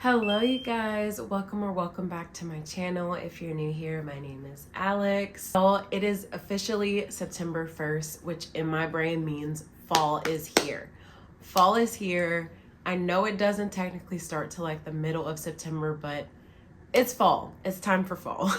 Hello you guys, welcome back to my channel. If you're new here, my name is Alex. Well, it is officially September 1st, which in my brain means fall is here. Fall is here. I know it doesn't technically start till like the middle of September, but it's fall. It's time for fall.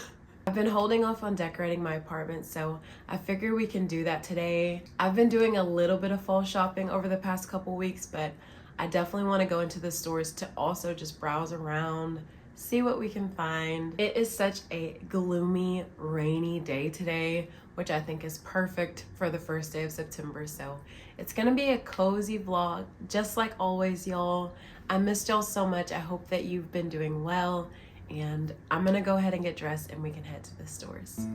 I've been holding off on decorating my apartment, so I figure we can do that today. I've been doing a little bit of fall shopping over the past couple weeks, but I definitely want to go into the stores to also just browse around, see what we can find. It is such a gloomy, rainy day today, which I think is perfect for the first day of September. So it's gonna be a cozy vlog, just like always, y'all. I missed y'all so much. I hope that you've been doing well, and I'm gonna go ahead and get dressed and we can head to the stores.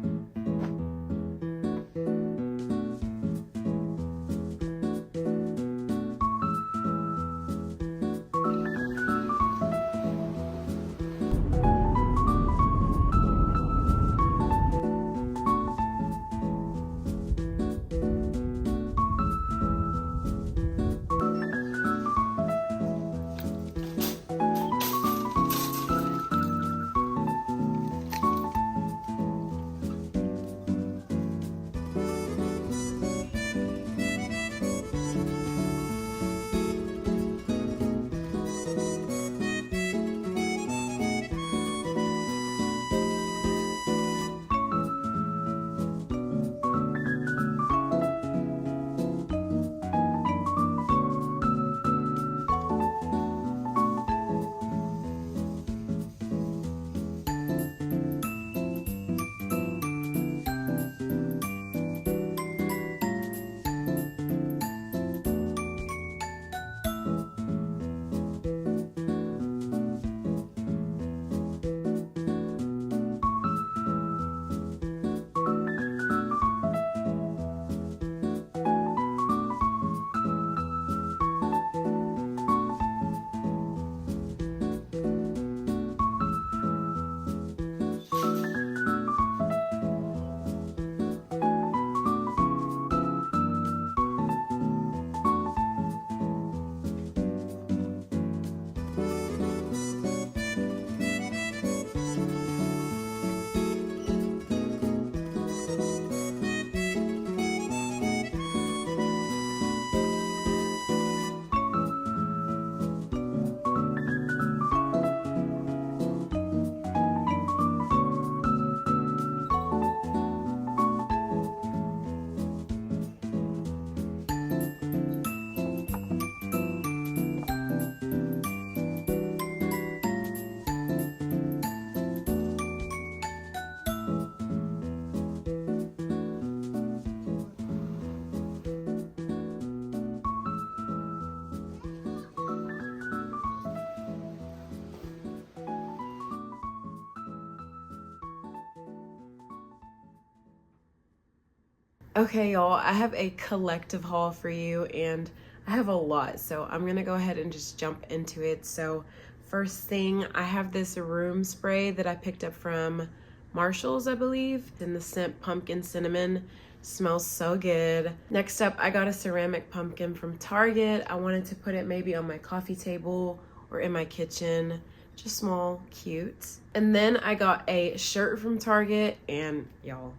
Okay, y'all, I have a collective haul for you, and I have a lot, so I'm gonna go ahead and just jump into it. So first thing, I have this room spray that I picked up from Marshall's, I believe, in the scent Pumpkin Cinnamon. Smells so good. Next up, I got a ceramic pumpkin from Target. I wanted to put it maybe on my coffee table or in my kitchen. Just small, cute. And then I got a shirt from Target, and y'all,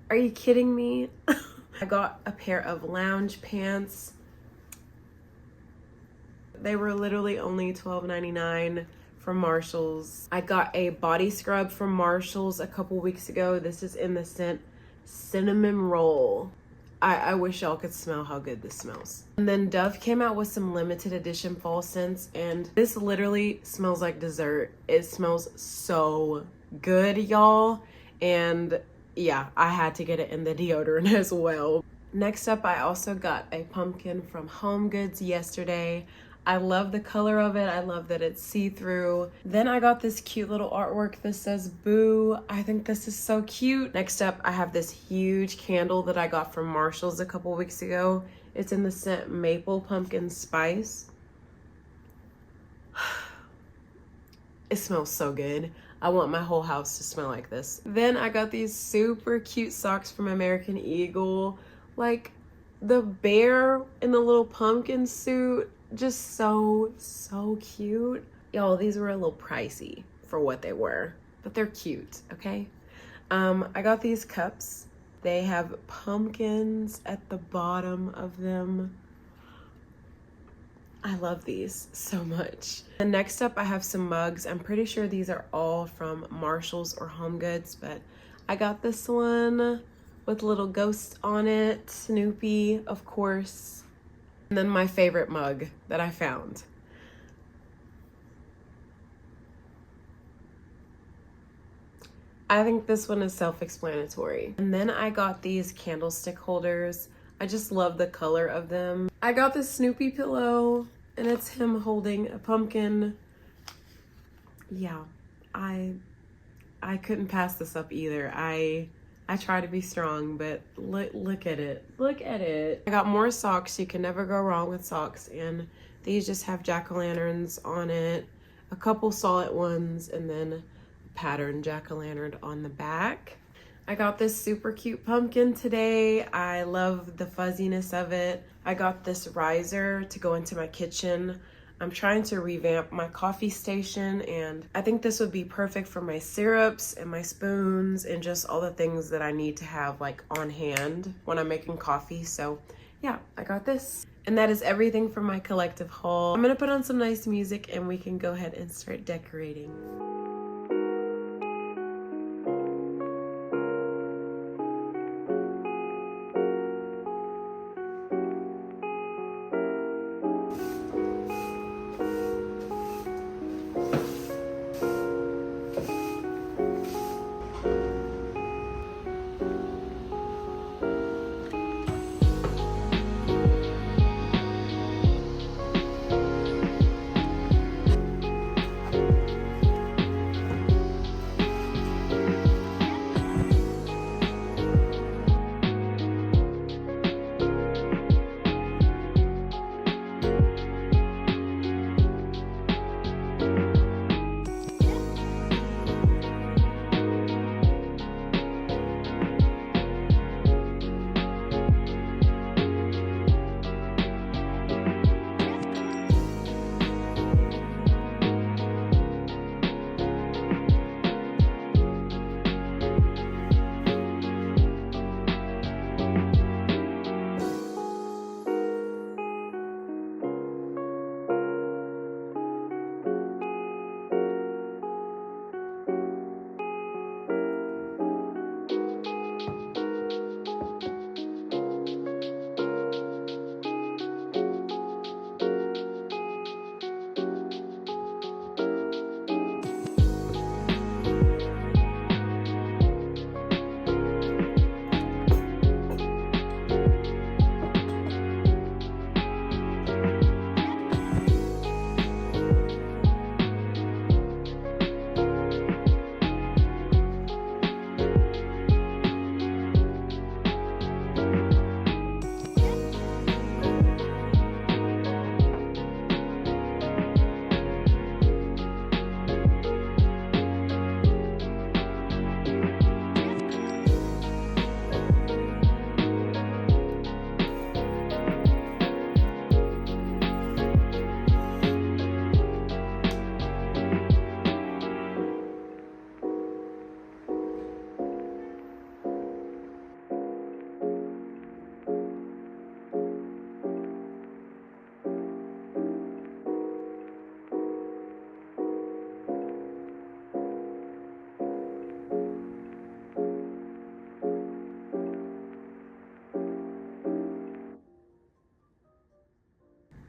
are you kidding me? I got a pair of lounge pants. They were literally only $12.99 from Marshall's. I got a body scrub from Marshall's a couple weeks ago. This is in the scent Cinnamon Roll. I wish y'all could smell how good this smells. And then Dove came out with some limited edition fall scents, and this literally smells like dessert. It smells so good, y'all. And yeah, I had to get it in the deodorant as well. Next up, I also got a pumpkin from Home Goods yesterday. I love the color of it. I love that it's see-through. Then I got this cute little artwork that says boo. I think this is so cute. Next up, I have this huge candle that I got from Marshall's a couple weeks ago. It's in the scent Maple Pumpkin Spice. It smells so good. I want my whole house to smell like this. Then I got these super cute socks from American Eagle. Like the bear in the little pumpkin suit. Just so cute. Y'all, these were a little pricey for what they were, but they're cute, okay? I got these cups. They have pumpkins at the bottom of them. I love these so much. And next up, I have some mugs. I'm pretty sure these are all from Marshalls or Home Goods, but I got this one with little ghosts on it. Snoopy, of course. And then my favorite mug that I found. I think this one is self-explanatory. And then I got these candlestick holders. I just love the color of them. I got this Snoopy pillow, and it's him holding a pumpkin. Yeah, I couldn't pass this up either. I try to be strong, but look at it. Look at it. I got more socks. You can never go wrong with socks, and these just have jack-o'-lanterns on it. A couple solid ones, and then pattern jack-o'-lantern on the back. I got this super cute pumpkin today. I love the fuzziness of it. I got this riser to go into my kitchen. I'm trying to revamp my coffee station, and I think this would be perfect for my syrups and my spoons and just all the things that I need to have like on hand when I'm making coffee. So yeah, I got this. And that is everything from my collective haul. I'm gonna put on some nice music and we can go ahead and start decorating.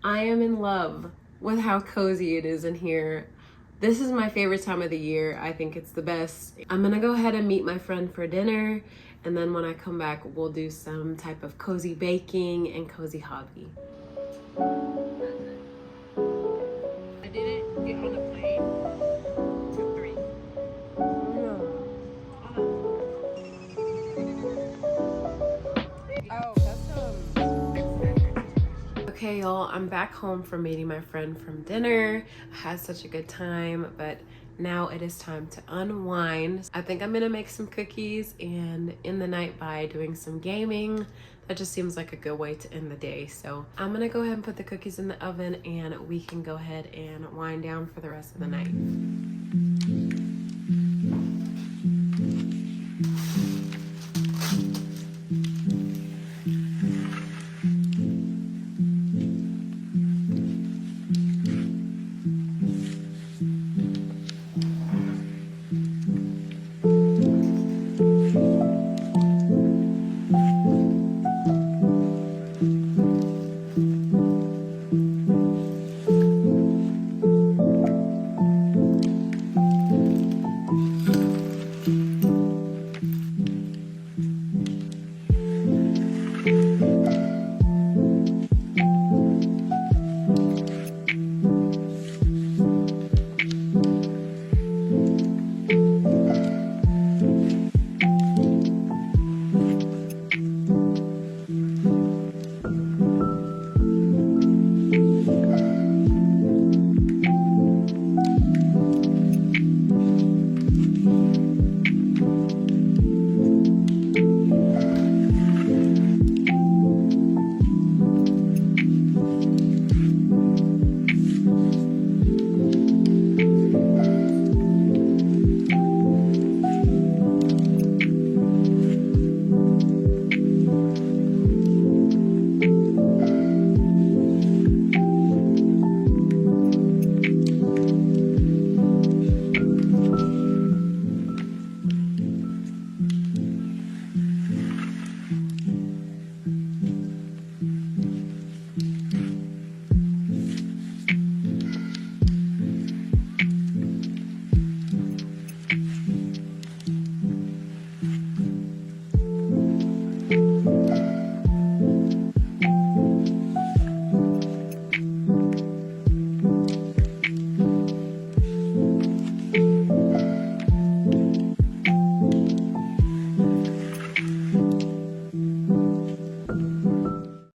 I am in love with how cozy it is in here. This is my favorite time of the year. I think it's the best. I'm gonna go ahead and meet my friend for dinner, and then when I come back, we'll do some type of cozy baking and cozy hobby. I didn't get on the plane till 3. Oh, Okay, y'all, I'm back home from meeting my friend from dinner. I had such a good time, but now it is time to unwind. I think I'm gonna make some cookies and end the night by doing some gaming. That just seems like a good way to end the day. So I'm gonna go ahead and put the cookies in the oven and we can go ahead and wind down for the rest of the night.